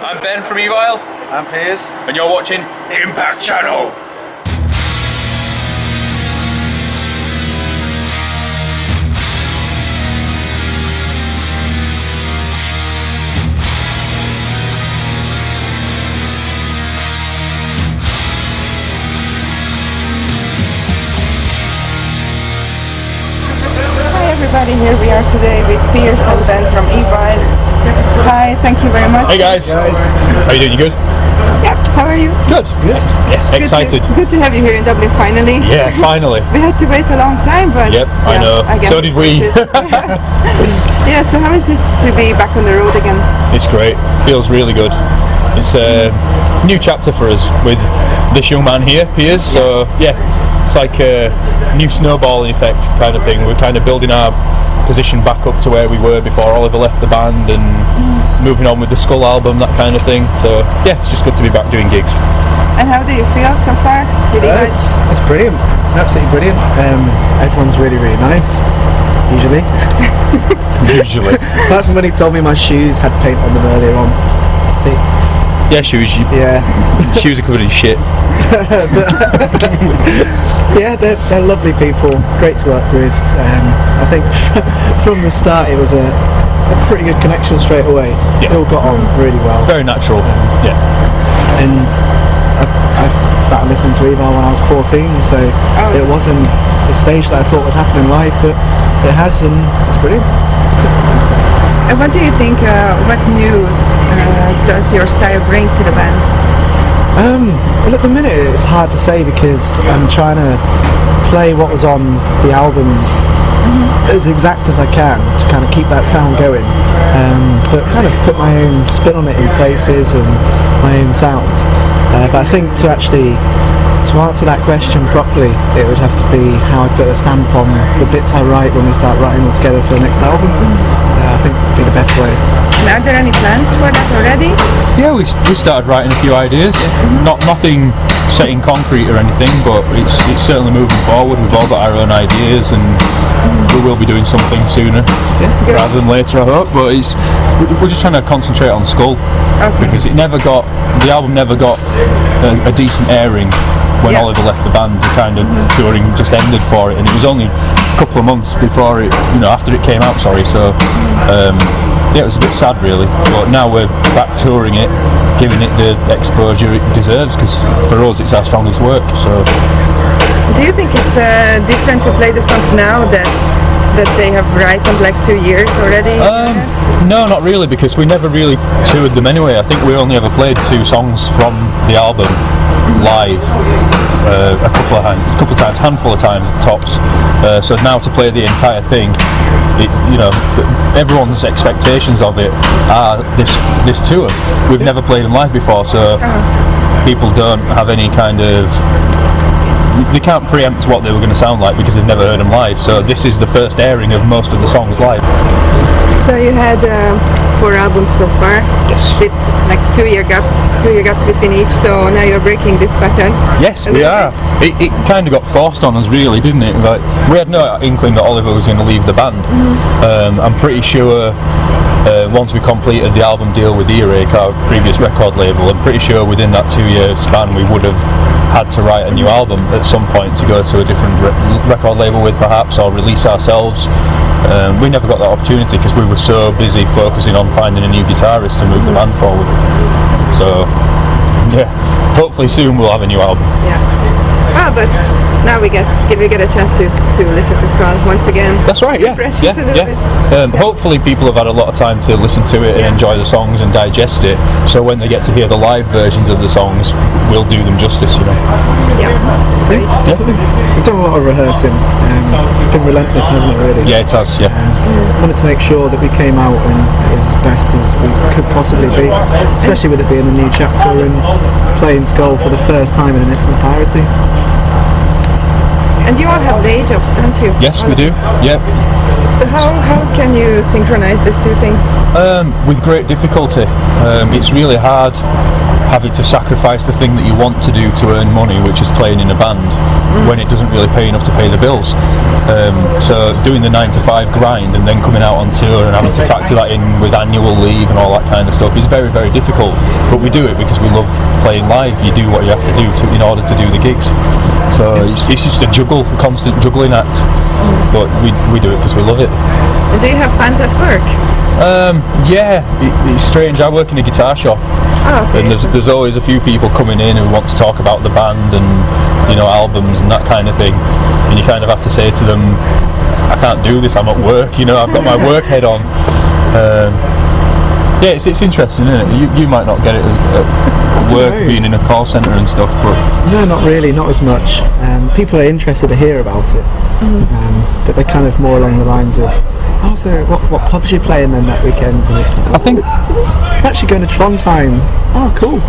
I'm Ben from Evile. I'm Piers. And you're watching Impact Channel. Hi everybody, here we are today with Piers and Ben from Evile. Hi, thank you very much. Hey guys. How you doing? You good? Yeah, how are you? Good. Yes, excited. Good to have you here in Dublin finally. Yeah, finally. We had to wait a long time, but Yep, yeah, I know. So did we. Yeah, so how is it to be back on the road again? It's great. Feels really good. It's a new chapter for us with this young man here, Piers. So yeah, it's like a new snowballing effect kind of thing. We're kind of building our position back up to where we were before Oliver left the band and moving on with the Skull album, that kind of thing. So yeah, it's just good to be back doing gigs. And how do you feel so far? It's brilliant, absolutely brilliant. Everyone's really nice, usually. Usually. Apart from when he told me my shoes had paint on them earlier on. See? Yeah, shoes. Yeah. Shoes are covered in shit. Yeah, they're lovely people, great to work with. I think from the start it was a pretty good connection straight away. Yeah. It all got on really well. It's very natural. Yeah. And I started listening to Evile when I was 14, so it wasn't the stage that I thought would happen in life, but it has, and it's brilliant. And what do you think, what new does your style bring to the band? Well, at the minute it's hard to say because I'm trying to play what was on the albums as exact as I can to kind of keep that sound going, but kind of put my own spin on it in places and my own sound. But I think to answer that question properly, it would have to be how I put a stamp on the bits I write when we start writing all together for the next album. I think would be the best way. And are there any plans for that already? Yeah, we started writing a few ideas. Nothing set in concrete or anything, but it's certainly moving forward. We've all got our own ideas, and we will be doing something sooner rather than later, I hope. But we're just trying to concentrate on Skull because the album never got a decent airing when Oliver left the band. The kind of touring just ended for it, and it was only a couple of months before it, after it came out. Sorry, so. Yeah, it was a bit sad really, but now we're back touring it, giving it the exposure it deserves, because for us it's our strongest work. So, do you think it's different to play the songs now that they have ripened like 2 years already? No, not really, because we never really toured them anyway. I think we only ever played 2 songs from the album live a couple of times, handful of times tops. So now to play the entire thing, everyone's expectations of it are this tour. We've never played them live before, so people don't have any kind of, they can't preempt what they were going to sound like because they've never heard them live. So this is the first airing of most of the songs live. So you had 4 albums so far. Yes. With like 2 year gaps between each. So now you're breaking this pattern. Yes, we are. It kind of got forced on us, really, didn't it? Like, we had no inkling that Oliver was going to leave the band. I'm pretty sure once we completed the album deal with Earache, our previous record label, I'm pretty sure within that 2-year span we would have had to write a new album at some point to go to a different record label with, perhaps, or release ourselves. We never got that opportunity because we were so busy focusing on finding a new guitarist to move the band forward. So yeah, hopefully soon we'll have a new album. Yeah. But now we get a chance to listen to Skull once again. That's right. Yeah. Hopefully people have had a lot of time to listen to it and enjoy the songs and digest it. So when they get to hear the live versions of the songs, we'll do them justice. Yeah. Definitely. We've done a lot of rehearsing. It's been relentless, hasn't it? Really. Yeah, it has. Yeah. Wanted to make sure that we came out and it was as best as we could possibly be, especially with it being a new chapter and playing Skull for the first time in its entirety. And you all have day jobs, don't you? Yes, we do. Yeah. So how can you synchronize these 2 things? With great difficulty. It's really hard having to sacrifice the thing that you want to do to earn money, which is playing in a band, when it doesn't really pay enough to pay the bills. So doing the 9 to 5 grind and then coming out on tour and having to factor that in with annual leave and all that kind of stuff is very, very difficult. But we do it because we love playing live. You do what you have to do in order to do the gigs. So it's just a constant juggling act. But we do it because we love it. And do you have fans at work? Yeah, it's strange. I work in a guitar shop, Okay. and there's always a few people coming in who want to talk about the band and albums and that kind of thing. And you kind of have to say to them, I can't do this. I'm at work. I've got my work head on. Yeah, it's interesting, isn't it? You might not get it at work, being in a call centre and stuff, but No, not really, not as much. People are interested to hear about it, but they're kind of more along the lines of, oh, so what pubs you playing then that weekend? And it's like, I think I'm actually going to Trondheim. Oh, cool.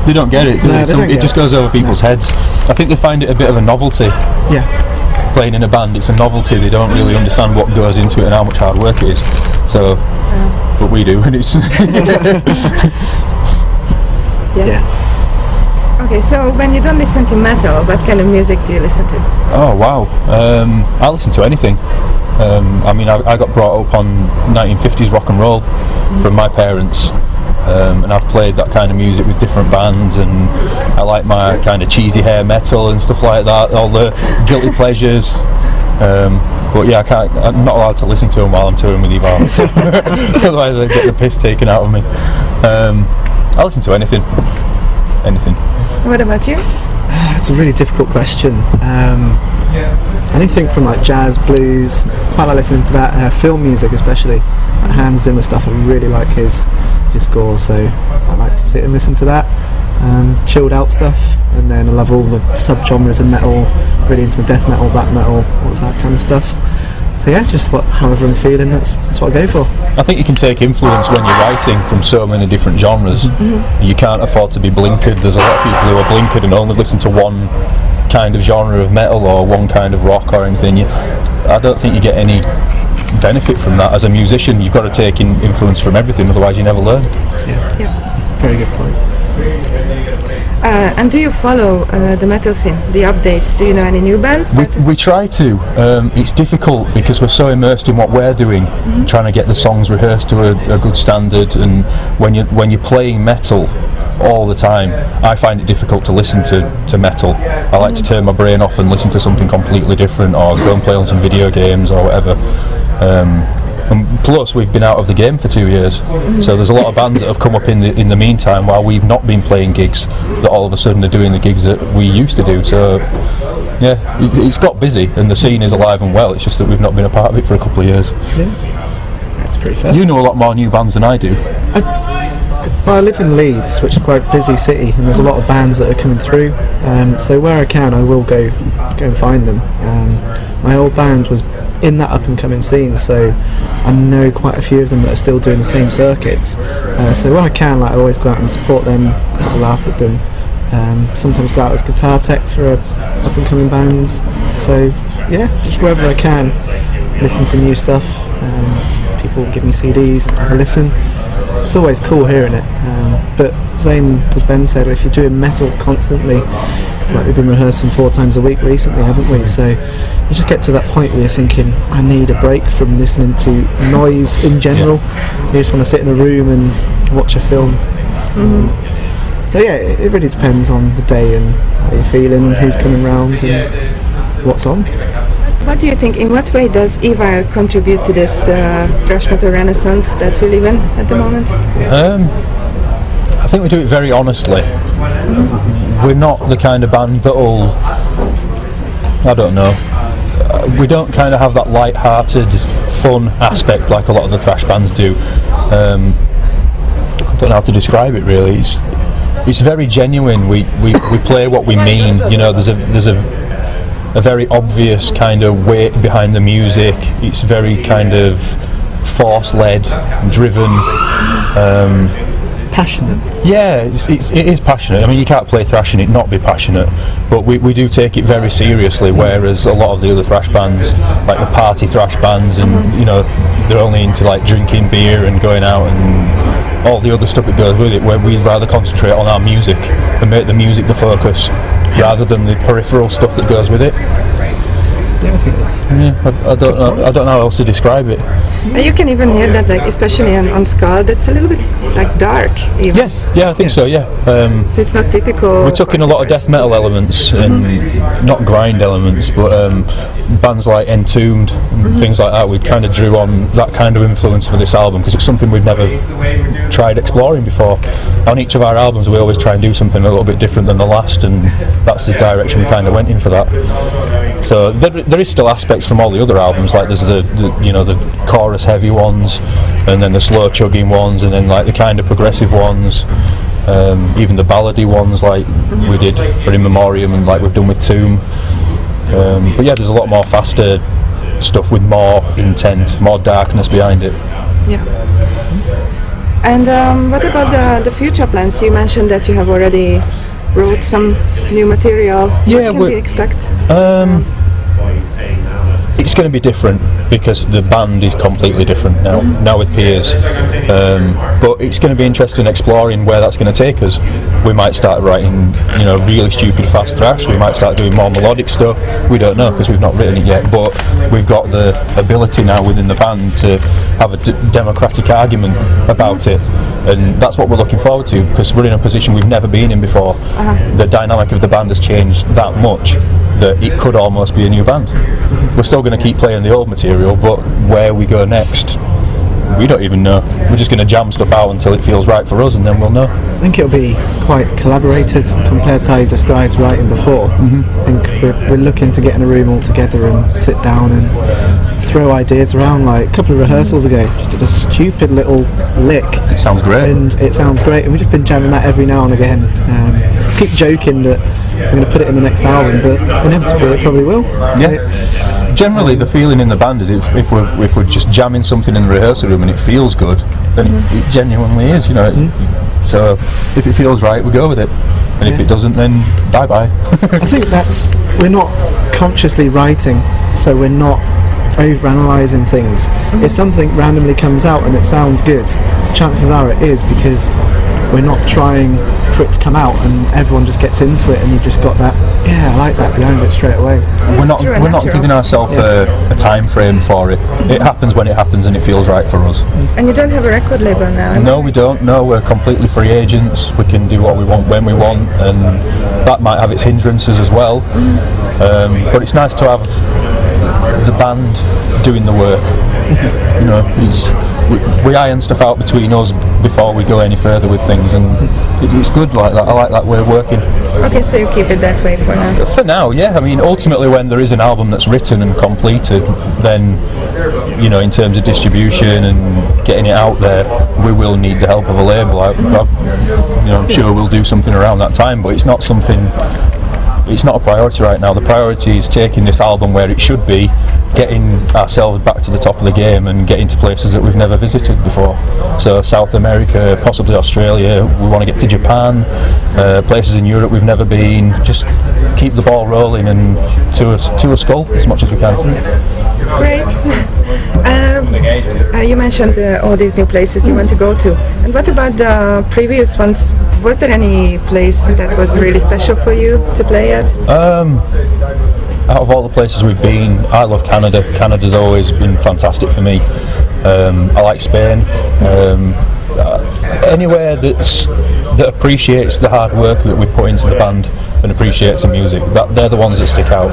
they don't get it. No, they don't It get just it. goes over people's heads. I think they find it a bit of a novelty. Yeah, Playing in a band, it's a novelty. They don't really understand what goes into it and how much hard work it is. So, but we do, and it's yeah. Okay, so when you don't listen to metal, what kind of music do you listen to? Oh wow, I listen to anything. I got brought up on 1950s rock and roll from my parents, and I've played that kind of music with different bands, and I like my kind of cheesy hair metal and stuff like that, all the guilty pleasures. But yeah, I'm not allowed to listen to them while I'm touring with Evile. Otherwise I get the piss taken out of me. I listen to anything. What about you? It's a really difficult question. Anything from like jazz, blues, quite like listening to that. Film music especially, like Hans Zimmer stuff. I really like his scores, so I like to sit and listen to that. Chilled out stuff, and then I love all the sub-genres of metal, really into death metal, black metal, all of that kind of stuff. So yeah, just however I'm feeling, that's what I go for. I think you can take influence when you're writing from so many different genres. You can't afford to be blinkered. There's a lot of people who are blinkered and only listen to one kind of genre of metal or one kind of rock or anything. I don't think you get any benefit from that. As a musician, you've got to take in influence from everything, otherwise you never learn. Yeah. Very good point. And do you follow the metal scene, the updates? Do you know any new bands? We try to. It's difficult because we're so immersed in what we're doing, trying to get the songs rehearsed to a good standard. And when you're playing metal all the time, I find it difficult to listen to metal. I like to turn my brain off and listen to something completely different, or go and play on some video games or whatever. And plus, we've been out of the game for 2 years, so there's a lot of bands that have come up in the meantime while we've not been playing gigs, that all of a sudden are doing the gigs that we used to do. So yeah, it's got busy and the scene is alive and well. It's just that we've not been a part of it for a couple of years. Yeah, that's pretty fair. You know a lot more new bands than I do. Well, I live in Leeds, which is quite a busy city, and there's a lot of bands that are coming through. So where I can, I will go and find them. My old band was in that up and coming scene, so I know quite a few of them that are still doing the same circuits. So when I can, I always go out and support them, have a laugh with them. Sometimes go out as guitar tech for up and coming bands. So yeah, just wherever I can, listen to new stuff. People give me CDs and have a listen. It's always cool hearing it, but same as Ben said, if you're doing metal constantly, like we've been rehearsing 4 times a week recently, haven't we? So you just get to that point where you're thinking, I need a break from listening to noise in general. You just want to sit in a room and watch a film. So yeah, it really depends on the day and how you're feeling, who's coming round and what's on. What do you think, in what way does Evile contribute to this thrash metal renaissance that we live in at the moment? I think we do it very honestly. We're not the kind of band that'll, I don't know, we don't kind of have that light-hearted, fun aspect like a lot of the thrash bands do. I don't know how to describe it really. It's very genuine. We play what we mean. You know, there's a very obvious kind of weight behind the music. It's very kind of force-led, driven. Passionate. Yeah, it is passionate. I mean, you can't play thrash and it not be passionate, but we do take it very seriously, whereas a lot of the other thrash bands, like the party thrash bands, and you know, they're only into like drinking beer and going out and all the other stuff that goes with it, where we'd rather concentrate on our music and make the music the focus rather than the peripheral stuff that goes with it. Yeah, I think that's. I don't know how else to describe it. And you can even hear that, like especially on Skull, that's a little bit like dark. Even. Yeah, I think so. Yeah. So it's not typical. We took in a lot of death metal elements and not grind elements, but bands like Entombed and things like that. We kind of drew on that kind of influence for this album because it's something we've never tried exploring before. On each of our albums, we always try and do something a little bit different than the last, and that's the direction we kind of went in for that. So there is still aspects from all the other albums, like there's the chorus heavy ones, and then the slow chugging ones, and then like the kind of progressive ones, even the ballady ones like we did for In Memoriam and like we've done with Tomb. But yeah, there's a lot more faster stuff with more intent, more darkness behind it. Yeah. And what about the future plans? You mentioned that you have already wrote some new material. Yeah, what can we expect? It's going to be different because the band is completely different now with Piers, but it's going to be interesting exploring where that's going to take us. We might start writing really stupid fast thrash, we might start doing more melodic stuff, we don't know because we've not written it yet, but we've got the ability now within the band to have a democratic argument about it, and that's what we're looking forward to because we're in a position we've never been in before. The dynamic of the band has changed that much that it could almost be a new band. We're still going to keep playing the old material, but where we go next, we don't even know. We're just going to jam stuff out until it feels right for us, and then we'll know. I think it'll be quite collaborated compared to how you described writing before. I think we're looking to get in a room all together and sit down and throw ideas around. Like a couple of rehearsals ago, just did a stupid little lick. It sounds great. And it sounds great, and we've just been jamming that every now and again. Keep joking that we're going to put it in the next album, but inevitably it probably will. Yeah. Generally, the feeling in the band is if we're just jamming something in the rehearsal room and it feels good, then it genuinely is, So if it feels right, we go with it, and if it doesn't, then bye bye. I think we're not consciously writing, so we're not over-analysing things. If something randomly comes out and it sounds good, chances are it is because we're not trying for it to come out and everyone just gets into it and you've just got that, I like that behind it straight away. We're not giving ourselves a time frame for it. It happens when it happens and it feels right for us. And you don't have a record label now? No, we don't. No, we're completely free agents. We can do what we want when we want, and that might have its hindrances as well. But it's nice to have the band doing the work. We iron stuff out between us before we go any further with things, and it's good like that. I like that way of working. Okay, so you keep it that way for now? For now, yeah. I mean, ultimately when there is an album that's written and completed, then, in terms of distribution and getting it out there, we will need the help of a label. I'm sure we'll do something around that time, but it's not a priority right now. The priority is taking this album where it should be, getting ourselves back to the top of the game and getting to places that we've never visited before. So South America, possibly Australia, we want to get to Japan, places in Europe we've never been, just keep the ball rolling and to a Skull as much as we can. Great. You mentioned all these new places you want to go to. And what about the previous ones? Was there any place that was really special for you to play at? Out of all the places we've been, I love Canada. Canada's always been fantastic for me. I like Spain. Anywhere that appreciates the hard work that we put into the band and appreciates the music, they're the ones that stick out.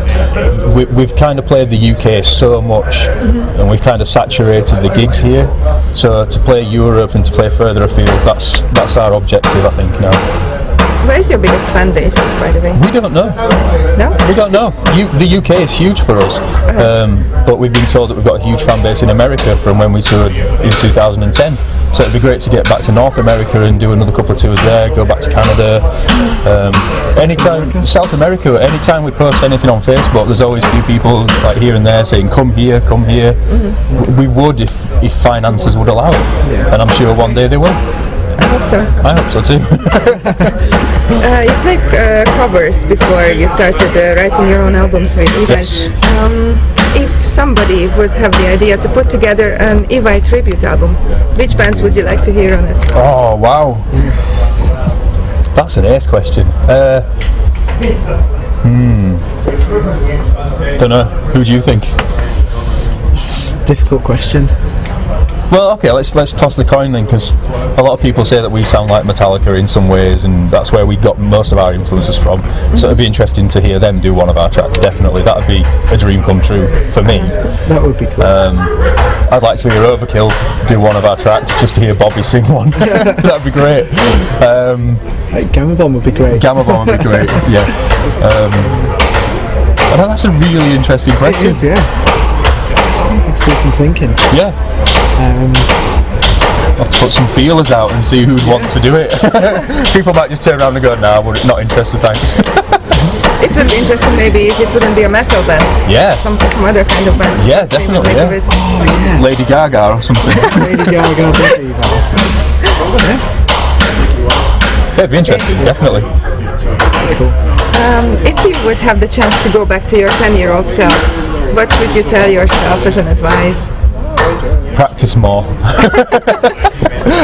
We've kind of played the UK so much, and we've kind of saturated the gigs here. So to play Europe and to play further afield, that's our objective, I think, now. Where's your biggest fan base, by the way? We don't know. No? We don't know. The UK is huge for us, but we've been told that we've got a huge fan base in America from when we toured in 2010. So it'd be great to get back to North America and do another couple of tours there, go back to Canada. South America, anytime we post anything on Facebook, there's always a few people like here and there saying, come here. We would if finances would allow it, and I'm sure one day they will. I hope so too. You played covers before you started writing your own albums with Evile. Yes. If somebody would have the idea to put together an Evile tribute album, which bands would you like to hear on it? Oh wow, that's an ace question. Don't know. Who do you think? It's a difficult question. Well, okay, let's toss the coin then, because a lot of people say that we sound like Metallica in some ways, and that's where we got most of our influences from. So it'd be interesting to hear them do one of our tracks. Definitely, that would be a dream come true for me. That would be cool. I'd like to hear Overkill do one of our tracks, just to hear Bobby sing one. That'd be great. Gamma Bomb would be great. Gamma Bomb would be great. Yeah. I know that's a really interesting question. It is, yeah. Let's do some thinking. Yeah. I'll have to put some feelers out and see who'd want to do it. People might just turn around and go, "Nah, we're not interested, thanks." It would be interesting maybe if it wouldn't be a metal band. Yeah. Some other kind of band. Yeah, definitely. Yeah. Oh, yeah. Lady Gaga or something. Lady Gaga, Evile. Yeah, it'd be interesting, definitely. Cool. If you would have the chance to go back to your 10-year-old self, what would you tell yourself as an advice? Practice more.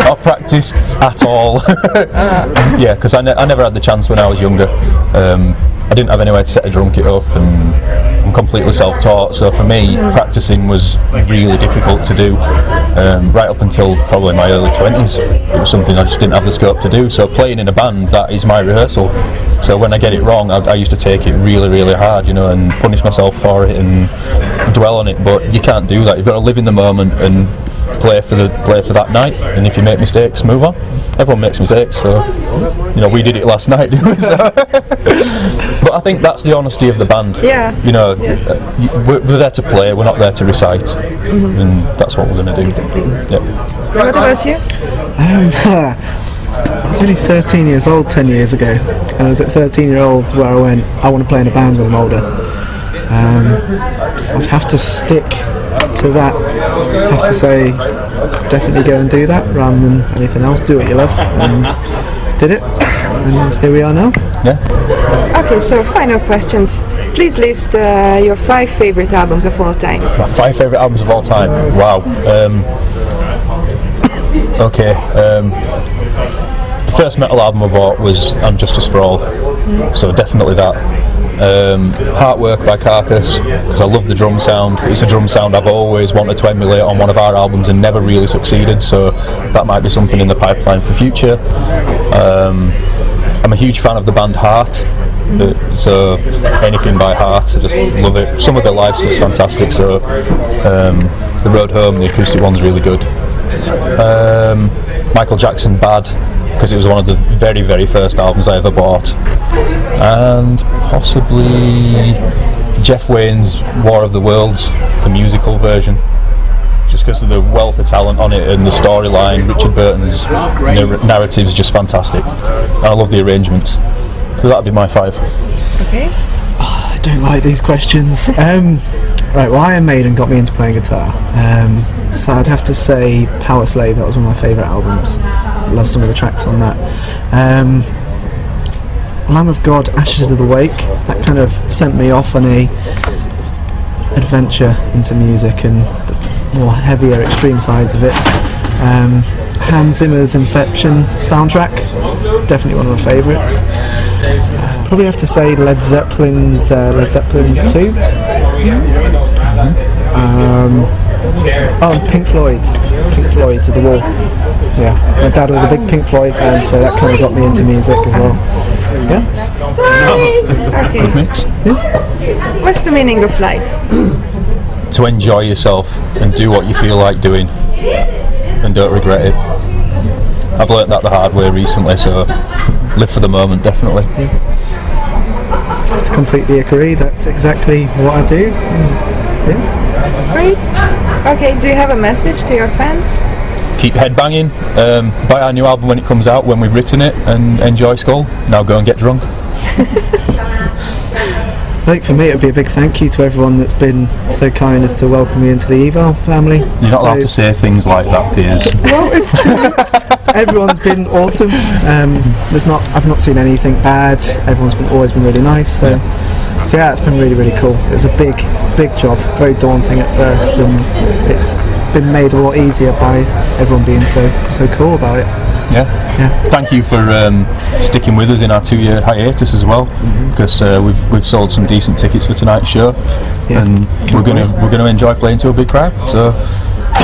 Or practice at all. Yeah, because I never had the chance when I was younger. I didn't have anywhere to set a drum kit up, and I'm completely self-taught, so for me practicing was really difficult to do, right up until probably my early 20s. It was something I just didn't have the scope to do, so playing in a band, that is my rehearsal. So when I get it wrong, I used to take it really, really hard, you know, and punish myself for it and dwell on it, but you can't do that. You've got to live in the moment and play for that night, and if you make mistakes, move on. Everyone makes mistakes, so you know, we did it last night, didn't we? So. But I think that's the honesty of the band. Yeah. You know, yes. we're there to play, we're not there to recite, and that's what we're going to do. Exactly. Yeah. And what about you? I was only 13 years old 10 years ago, and I was at 13-year-old where I went, I want to play in a band when I'm older. So I'd have to stick to that. I'd have to say, definitely go and do that rather than anything else. Do what you love, and did it, and here we are now. Yeah. Okay, so final questions. Please list your 5 favorite albums of all time. My 5 favourite albums of all time. Wow. Okay. The first metal album I bought was And Justice for All, so definitely that. Heartwork by Carcass, because I love the drum sound. It's a drum sound I've always wanted to emulate on one of our albums and never really succeeded, so that might be something in the pipeline for future. I'm a huge fan of the band Heart, so anything by Heart, I just love it. Some of their live stuff's fantastic, so The Road Home, the acoustic one's really good. Michael Jackson Bad, because it was one of the very, very first albums I ever bought. And possibly Jeff Wayne's War of the Worlds, the musical version, just because of the wealth of talent on it and the storyline. Richard Burton's narrative's just fantastic, and I love the arrangements, so that'd be my 5. Okay. I don't like these questions. Right, well, Iron Maiden got me into playing guitar, so I'd have to say Power Slave. That was one of my favourite albums. I love some of the tracks on that. Lamb of God, Ashes of the Wake, that kind of sent me off on a adventure into music and the more heavier extreme sides of it. Hans Zimmer's Inception soundtrack, definitely one of my favourites. Probably have to say Led Zeppelin's Led Zeppelin 2. Pink Floyd To The Wall. Yeah, my dad was a big Pink Floyd fan, so that kind of got me into music as well. Yeah. Okay. Good mix. Yeah. What's the meaning of life? To enjoy yourself and do what you feel like doing, and don't regret it. I've learnt that the hard way recently, so live for the moment, definitely. I have to completely agree. That's exactly what I do. Yeah. Great. Okay, do you have a message to your fans? Keep headbanging, buy our new album when it comes out, when we've written it, and enjoy Skull. Now go and get drunk. I think for me it would be a big thank you to everyone that's been so kind as to welcome me into the Evile family. You're not allowed to say things like that, Piers. Well, it's true. Everyone's been awesome. I've not seen anything bad. Everyone's always been really nice. So yeah, it's been really, really cool. It was a big job, very daunting at first, and it's been made a lot easier by everyone being so cool about it. Yeah. Thank you for sticking with us in our 2-year hiatus as well, because we've sold some decent tickets for tonight's show, and we're gonna enjoy playing to a big crowd. So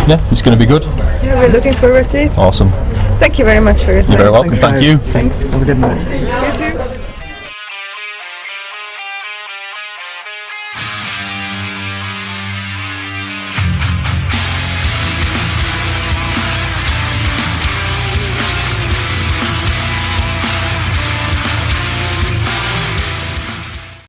yeah, it's gonna be good. Yeah, we're looking forward to it. Awesome. Thank you very much for your time. You're very welcome. Thanks, Thank guys. you. Thanks. Have a good night.